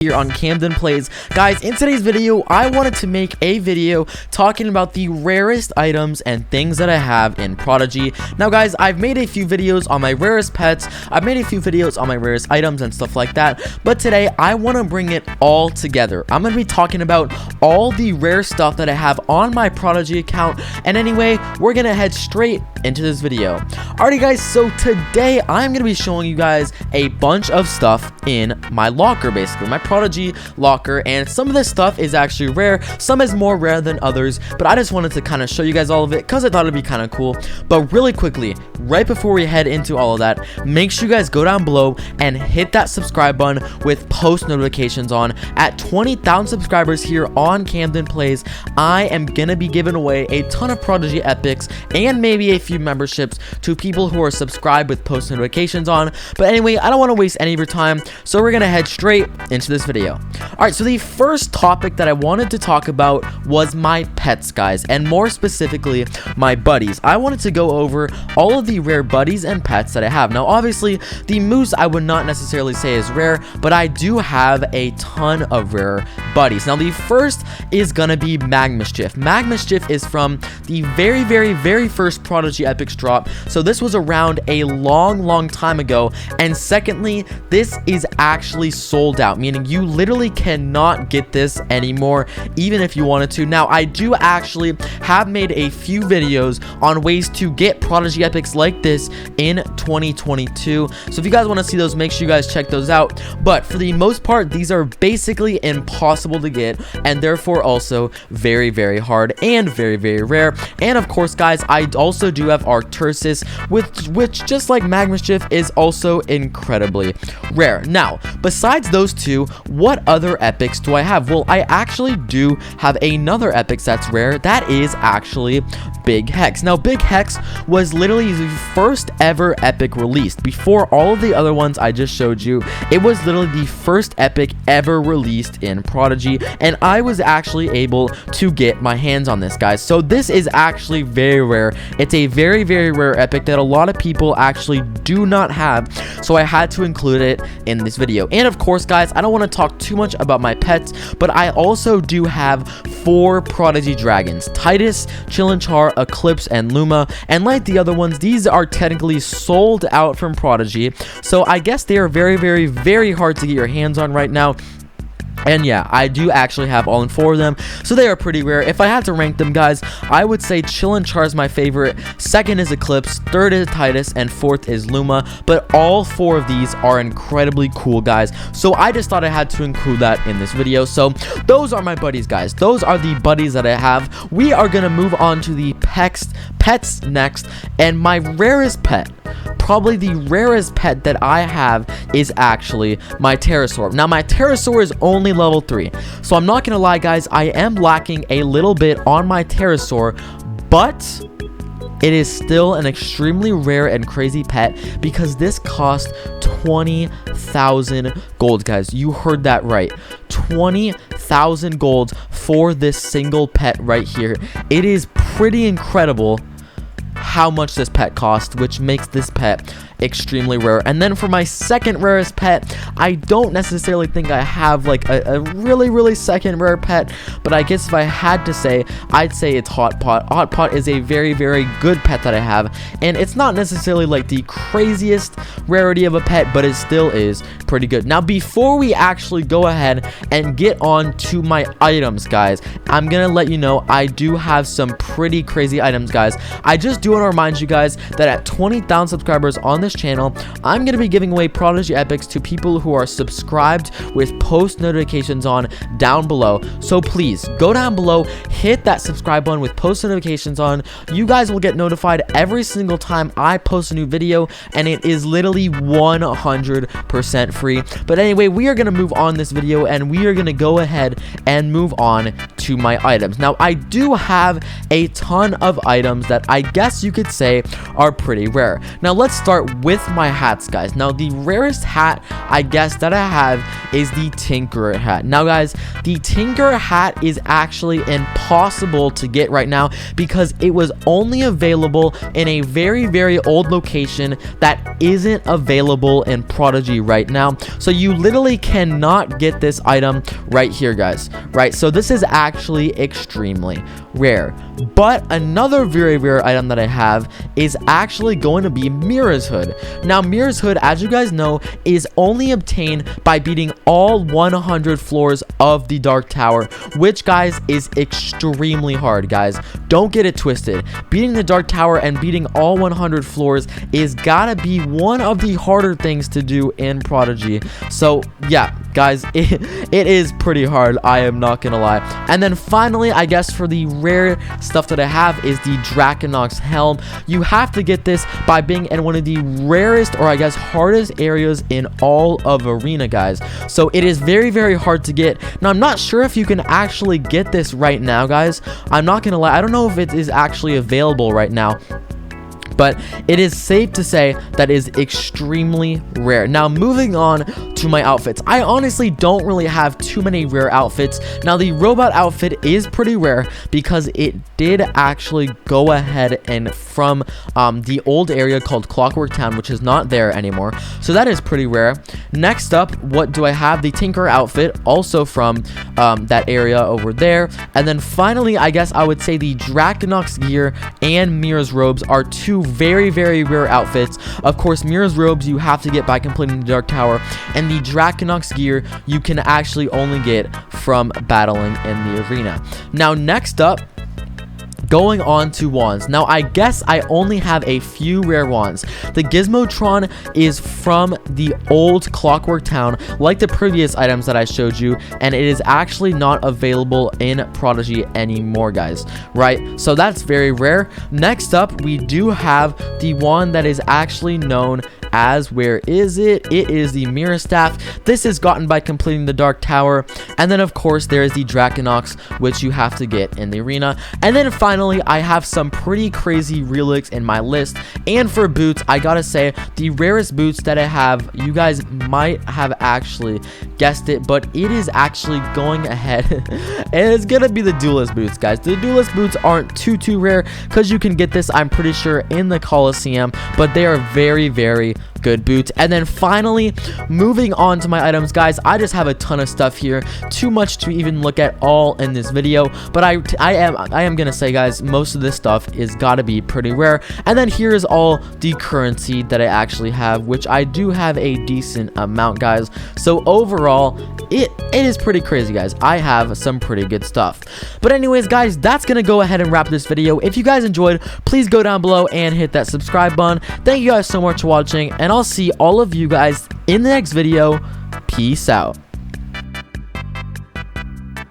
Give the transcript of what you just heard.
Here on Camden Plays. Guys, in today's video, I wanted to make a video talking about the rarest items and things that I have in Prodigy. Now, guys, I've made a few videos on my rarest pets. I've made a few videos on my rarest items and stuff like that. But today, I want to bring it all together. I'm going to be talking about all the rare stuff that I have on my Prodigy account. And anyway, we're going to head straight into this video. Alrighty, guys, so today, I'm going to be showing you guys a bunch of stuff in my locker, basically. My Prodigy locker, and some of this stuff is actually rare, some is more rare than others, but I just wanted to kind of show you guys all of it because I thought it'd be kind of cool. But really quickly, right before we head into all of that, make sure you guys go down below and hit that subscribe button with post notifications on. At 20,000 subscribers here on Camden Plays, I am gonna be giving away a ton of Prodigy epics and maybe a few memberships to people who are subscribed with post notifications on. But anyway, I don't want to waste any of your time, so we're gonna head straight into this video. Alright, so the first topic that I wanted to talk about was my pets, guys, and more specifically my buddies. I wanted to go over all of the rare buddies and pets that I have. Now, obviously, the moose I would not necessarily say is rare, but I do have a ton of rare buddies. Now, the first is gonna be Mischief. Mischief is from the very first Prodigy Epics drop, so this was around a long time ago. And secondly, this is actually sold out, meaning you literally cannot get this anymore, even if you wanted to. Now, I do actually have made a few videos on ways to get Prodigy Epics like this in 2022, so if you guys want to see those, make sure you guys check those out. But for the most part, these are basically impossible to get, and therefore also very hard and very rare. And of course, guys, I also do have Artursis, which just like Mischief is also incredibly rare. Now, besides those two, what other epics do I have? Well, I actually do have another epic that's rare. That is actually Big Hex. Now, Big Hex was literally the first ever epic released. Before all of the other ones I just showed you, it was literally the first epic ever released in Prodigy, and I was actually able to get my hands on this, guys. So this is actually very rare. It's a very rare epic that a lot of people actually do not have, so I had to include it in this video. And of course, guys, I don't want to talk too much about my pets, but I also do have 4 Prodigy dragons: Titus, Chillinchar, Eclipse, and Luma. And like the other ones, these are technically sold out from Prodigy, so I guess they are very hard to get your hands on right now. And yeah, I do actually have all 4 of them, so they are pretty rare. If I had to rank them, guys, I would say Chillinchar is my favorite, second is Eclipse, third is Titus, and fourth is Luma. But all 4 of these are incredibly cool, guys, so I just thought I had to include that in this video. So those are my buddies, guys. Those are the buddies that I have. We are gonna move on to the pets next, and my rarest pet, probably the rarest pet that I have, is actually my Pterosaur. Now, my Pterosaur is only level 3, so I'm not gonna lie, guys, I am lacking a little bit on my Pterosaur, but it is still an extremely rare and crazy pet because this cost 20,000 gold, guys. You heard that right. 20,000 gold for this single pet right here. It is pretty incredible how much this pet costs, which makes this pet extremely rare. And then for my second rarest pet, I don't necessarily think I have like a really second rare pet, but I guess if I had to say, I'd say it's Hot Pot. Hot Pot is a very good pet that I have, and it's not necessarily like the craziest rarity of a pet, but it still is pretty good. Now, before we actually go ahead and get on to my items, guys, I'm gonna let you know I do have some pretty crazy items, guys. I just do want to remind you guys that at 20,000 subscribers on this channel, I'm going to be giving away Prodigy Epics to people who are subscribed with post notifications on down below. So please go down below, hit that subscribe button with post notifications on. You guys will get notified every single time I post a new video, and it is literally 100% free. But anyway, we are going to move on this video, and we are going to go ahead and move on to my items. Now, I do have a ton of items that I guess you could say are pretty rare. Now, let's start with my hats, guys. Now, the rarest hat, I guess, that I have is the Tinkerer hat. Now, guys, the Tinkerer hat is actually impossible to get right now because it was only available in a very, very old location that isn't available in Prodigy right now. So you literally cannot get this item right here, guys. Right? So this is actually extremely rare. But another very rare item that I have is actually going to be Mira's Hood. Now, Mira's Hood, as you guys know, is only obtained by beating all 100 floors of the Dark Tower, which, guys, is extremely hard, guys. Don't get it twisted. Beating the Dark Tower and beating all 100 floors is gotta be one of the harder things to do in Prodigy. So, yeah, guys, it is pretty hard, I am not gonna lie. And then finally, I guess for the rare stuff that I have is the Draconox helm. You have to get this by being in one of the rarest, or I guess hardest areas in all of Arena, guys. So it is very, very hard to get. Now, I'm not sure if you can actually get this right now, guys. I'm not gonna lie, I don't know if it is actually available right now, but it is safe to say that is extremely rare. Now, moving on to my outfits. I honestly don't really have too many rare outfits. Now, the robot outfit is pretty rare because it did actually go ahead and from the old area called Clockwork Town, which is not there anymore. So that is pretty rare. Next up, what do I have? The Tinker outfit, also from that area over there. And then finally, I guess I would say the Draconox gear and Mira's robes are two very, very rare outfits. Of course, Mira's robes you have to get by completing the Dark Tower, and the Draconox gear you can actually only get from battling in the arena. Now, next up, going on to wands. Now, I guess I only have a few rare wands. The Gizmotron is from the old Clockwork Town, like the previous items that I showed you, and it is actually not available in Prodigy anymore, guys. Right? So that's very rare. Next up, we do have the wand that is actually known as, where is it? It is the Mirror Staff. This is gotten by completing the Dark Tower. And then, of course, there is the Draconox, which you have to get in the arena. And then finally, I have some pretty crazy relics in my list. And for boots, I gotta say, the rarest boots that I have, you guys might have actually guessed it, but it is actually going ahead. And it's gonna be the Duelist boots, guys. The Duelist boots aren't too rare because you can get this, I'm pretty sure, in the Coliseum, but they are very, very good boots. And then finally, moving on to my items, guys, I just have a ton of stuff here, too much to even look at all in this video, but I am gonna say, guys, most of this stuff is gotta be pretty rare. And then here is all the currency that I actually have, which I do have a decent amount, guys. So overall, it is pretty crazy, guys. I have some pretty good stuff. But anyways, guys, that's gonna go ahead and wrap this video. If you guys enjoyed, please go down below and hit that subscribe button. Thank you guys so much for watching, and I'll see all of you guys in the next video. Peace out.